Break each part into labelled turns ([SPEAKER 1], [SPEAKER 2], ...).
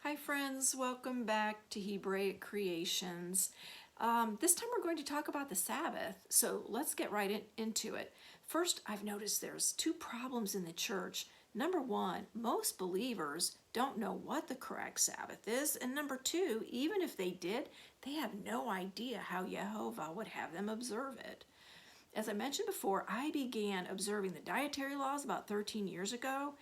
[SPEAKER 1] Hi friends, welcome back to Hebraic Creations. This time we're going to talk about the Sabbath, so let's get right into it. First, I've noticed there's two problems in the church. Number one, most believers don't know what the correct Sabbath is, and number two, even if they did, they have no idea how Yehovah would have them observe it. As I mentioned before, I began observing the dietary laws about 13 years ago,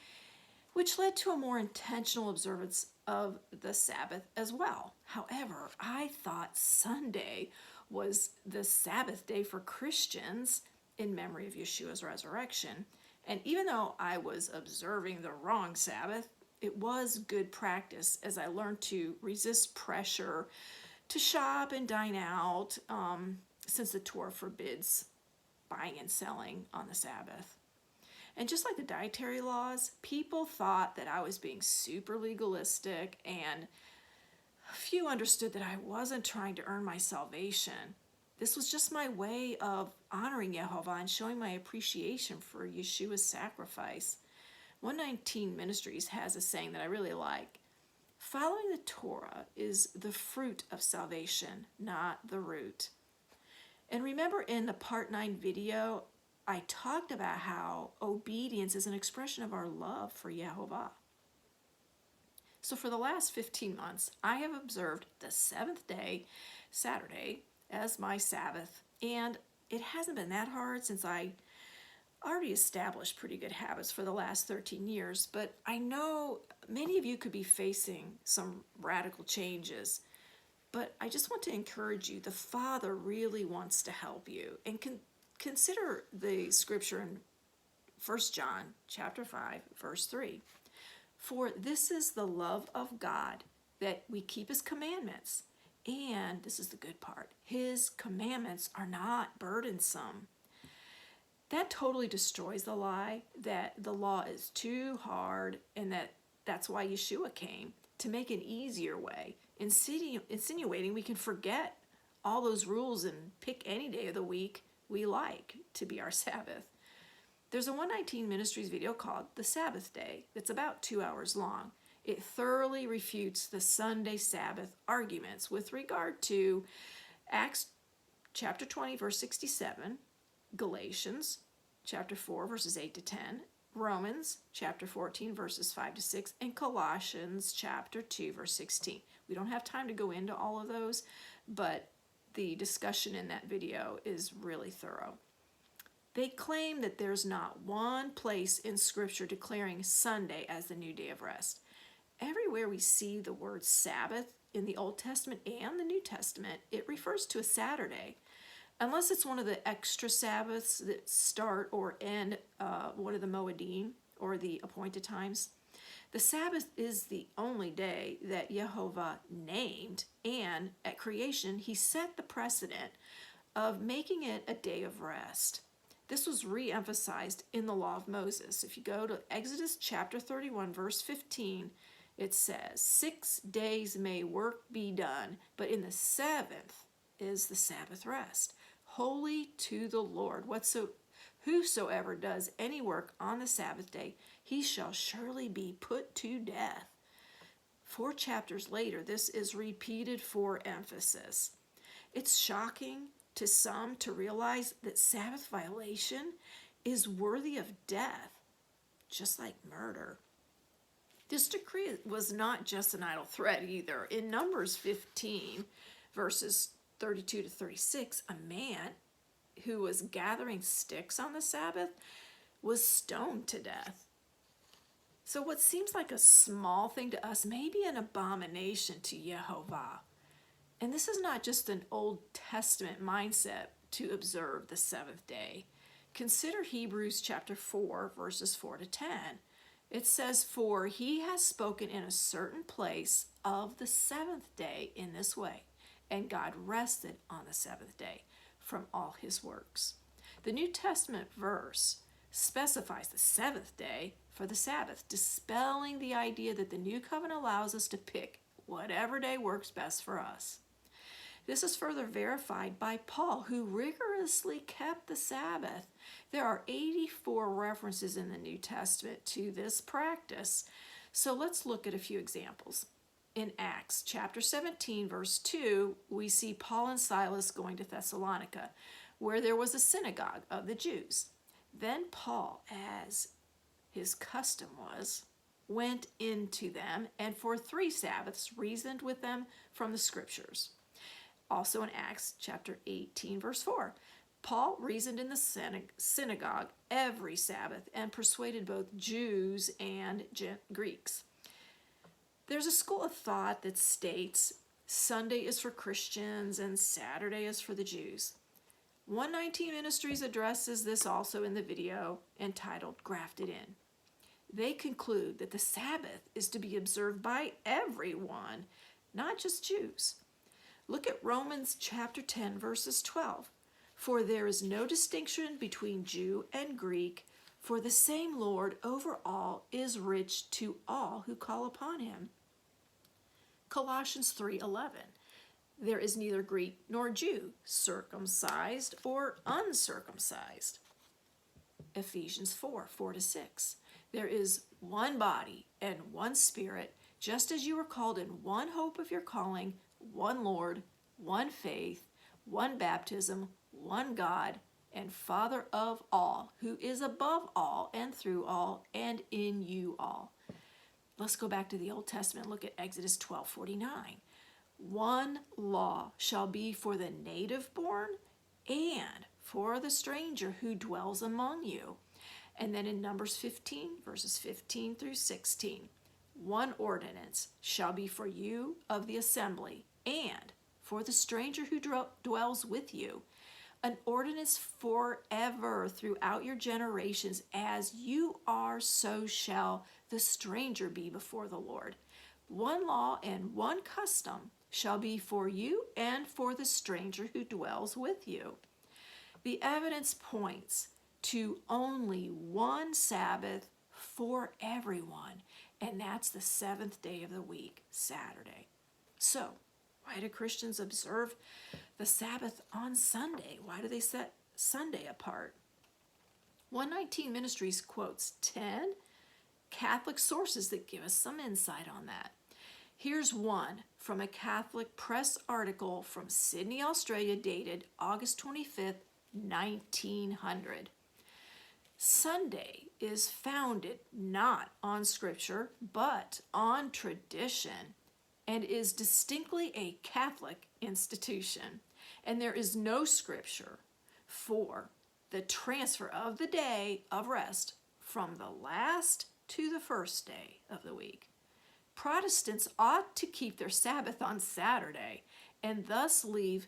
[SPEAKER 1] which led to a more intentional observance of the Sabbath as well. However, I thought Sunday was the Sabbath day for Christians in memory of Yeshua's resurrection. And even though I was observing the wrong Sabbath, it was good practice as I learned to resist pressure to shop and dine out, since the Torah forbids buying and selling on the Sabbath. And just like the dietary laws, people thought that I was being super legalistic, and few understood that I wasn't trying to earn my salvation. This was just my way of honoring Yehovah and showing my appreciation for Yeshua's sacrifice. 119 Ministries has a saying that I really like. Following the Torah is the fruit of salvation, not the root. And remember in the part 9 video, I talked about how obedience is an expression of our love for Yehovah. So for the last 15 months, I have observed the seventh day, Saturday, as my Sabbath. And it hasn't been that hard since I already established pretty good habits for the last 13 years. But I know many of you could be facing some radical changes. But I just want to encourage you, the Father really wants to help you. And consider the scripture in 1 John chapter 5, verse 3. For this is the love of God, that we keep his commandments. And this is the good part, his commandments are not burdensome. That totally destroys the lie that the law is too hard and that's why Yeshua came, to make an easier way, insinuating we can forget all those rules and pick any day of the week we like to be our Sabbath. There's a 119 Ministries video called The Sabbath Day that's about 2 hours long. It thoroughly refutes the Sunday Sabbath arguments with regard to Acts chapter 20, verse 67, Galatians chapter 4, verses 8 to 10, Romans chapter 14, verses 5 to 6, and Colossians chapter 2, verse 16. We don't have time to go into all of those, but the discussion in that video is really thorough. They claim that there's not one place in Scripture declaring Sunday as the new day of rest. Everywhere we see the word Sabbath in the Old Testament and the New Testament, it refers to a Saturday. Unless it's one of the extra Sabbaths that start or end one of the Moedim or the appointed times. The Sabbath is the only day that Yehovah named, and at creation he set the precedent of making it a day of rest. This was re-emphasized in the law of Moses. If you go to Exodus chapter 31, verse 15, it says, 6 days may work be done, but in the seventh is the Sabbath rest, holy to the Lord. Whosoever does any work on the Sabbath day, he shall surely be put to death. 4 chapters later, this is repeated for emphasis. It's shocking to some to realize that Sabbath violation is worthy of death, just like murder. This decree was not just an idle threat either. In Numbers 15, verses 32 to 36, a man who was gathering sticks on the Sabbath was stoned to death. So what seems like a small thing to us may be an abomination to Yehovah. And this is not just an Old Testament mindset to observe the seventh day. Consider Hebrews chapter 4, verses 4 to 10. It says, for he has spoken in a certain place of the seventh day in this way, and God rested on the seventh day from all his works. The New Testament verse specifies the seventh day for the Sabbath, dispelling the idea that the New Covenant allows us to pick whatever day works best for us. This is further verified by Paul, who rigorously kept the Sabbath. There are 84 references in the New Testament to this practice. So let's look at a few examples. in Acts chapter 17, verse 2, we see Paul and Silas going to Thessalonica, where there was a synagogue of the Jews. Then Paul, as his custom was, went into them and for 3 Sabbaths reasoned with them from the scriptures. Also in Acts chapter 18, verse 4, Paul reasoned in the synagogue every Sabbath and persuaded both Jews and Greeks. There's a school of thought that states Sunday is for Christians and Saturday is for the Jews. 119 Ministries addresses this also in the video entitled Grafted In. They conclude that the Sabbath is to be observed by everyone, not just Jews. Look at Romans chapter 10, verses 12. For there is no distinction between Jew and Greek, for the same Lord over all is rich to all who call upon him. Colossians 3:11. There is neither Greek nor Jew, circumcised or uncircumcised. Ephesians 4:4-6. There is one body and one Spirit, just as you were called in one hope of your calling, one Lord, one faith, one baptism, one God, and Father of all, who is above all and through all and in you all. Let's go back to the Old Testament. Look at Exodus 12:49. One law shall be for the native born and for the stranger who dwells among you. And then in Numbers 15, verses 15-16, one ordinance shall be for you of the assembly and for the stranger who dwells with you, an ordinance forever throughout your generations, as you are, so shall the stranger be before the Lord. One law and one custom shall be for you and for the stranger who dwells with you. The evidence points to only one Sabbath for everyone, and that's the 7th day of the week, Saturday. So, why do Christians observe the Sabbath on Sunday? Why do they set Sunday apart? 119 Ministries quotes 10 Catholic sources that give us some insight on that. Here's one from a Catholic press article from Sydney, Australia, dated August 25th, 1900. Sunday is founded not on Scripture, but on tradition, and is distinctly a Catholic institution. And there is no Scripture for the transfer of the day of rest from the last to the first day of the week. Protestants ought to keep their Sabbath on Saturday and thus leave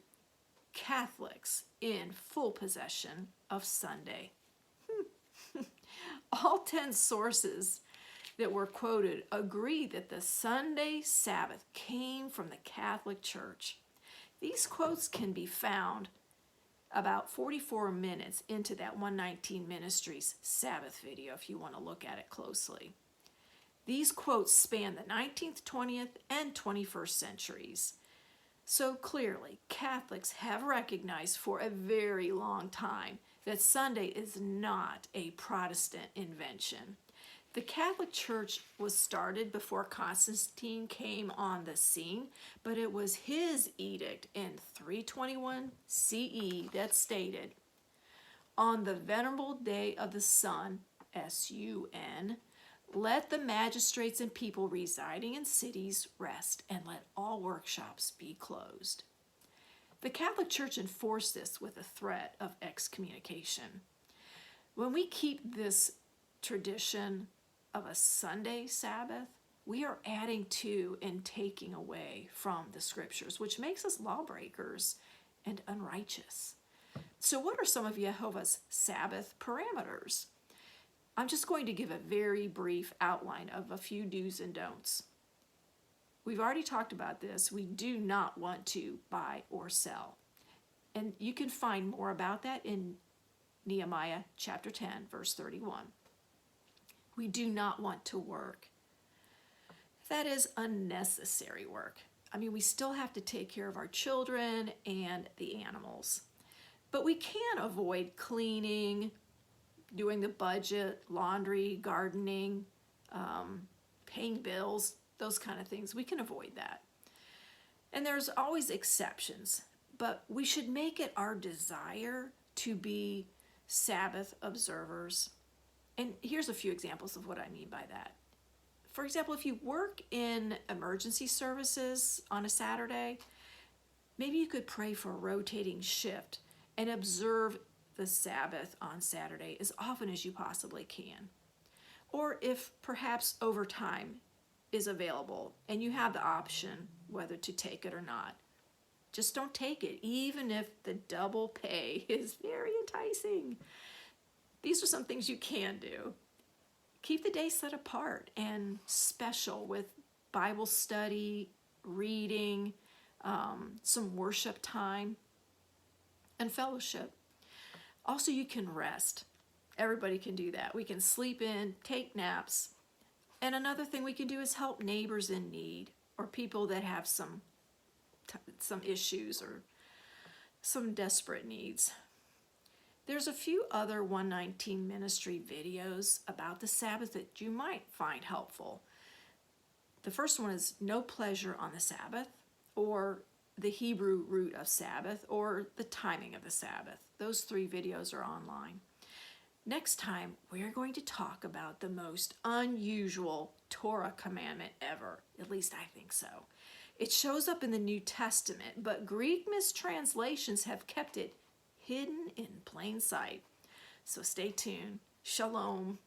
[SPEAKER 1] Catholics in full possession of Sunday. All 10 sources that were quoted agree that the Sunday Sabbath came from the Catholic Church. These quotes can be found about 44 minutes into that 119 Ministries Sabbath video if you want to look at it closely. These quotes span the 19th, 20th, and 21st centuries. So clearly, Catholics have recognized for a very long time that Sunday is not a Protestant invention. The Catholic Church was started before Constantine came on the scene, but it was his edict in 321 CE that stated, "On the venerable day of the sun, S-U-N, let the magistrates and people residing in cities rest, and let all workshops be closed." The Catholic Church enforced this with a threat of excommunication. When we keep this tradition of a Sunday Sabbath, we are adding to and taking away from the Scriptures, which makes us lawbreakers and unrighteous. So what are some of Jehovah's Sabbath parameters? I'm just going to give a very brief outline of a few do's and don'ts. We've already talked about this. We do not want to buy or sell. And you can find more about that in Nehemiah chapter 10, verse 31. We do not want to work. That is unnecessary work. I mean, we still have to take care of our children and the animals. But we can avoid cleaning, doing the budget, laundry, gardening, paying bills, those kind of things. We can avoid that. And there's always exceptions, but we should make it our desire to be Sabbath observers. And here's a few examples of what I mean by that. For example, if you work in emergency services on a Saturday, maybe you could pray for a rotating shift and observe the Sabbath on Saturday as often as you possibly can. Or if perhaps overtime is available and you have the option whether to take it or not, just don't take it, even if the double pay is very enticing. These are some things you can do. Keep the day set apart and special with Bible study, reading, some worship time, and fellowship. Also, you can rest. Everybody can do that. We can sleep in, take naps. And another thing we can do is help neighbors in need or people that have some issues or some desperate needs. There's a few other 119 ministry videos about the Sabbath that you might find helpful. The first one is No Pleasure on the Sabbath, or the Hebrew root of Sabbath, or the timing of the Sabbath. Those 3 videos are online. Next time, we're going to talk about the most unusual Torah commandment ever. At least I think so. It shows up in the New Testament, but Greek mistranslations have kept it hidden in plain sight. So stay tuned. Shalom.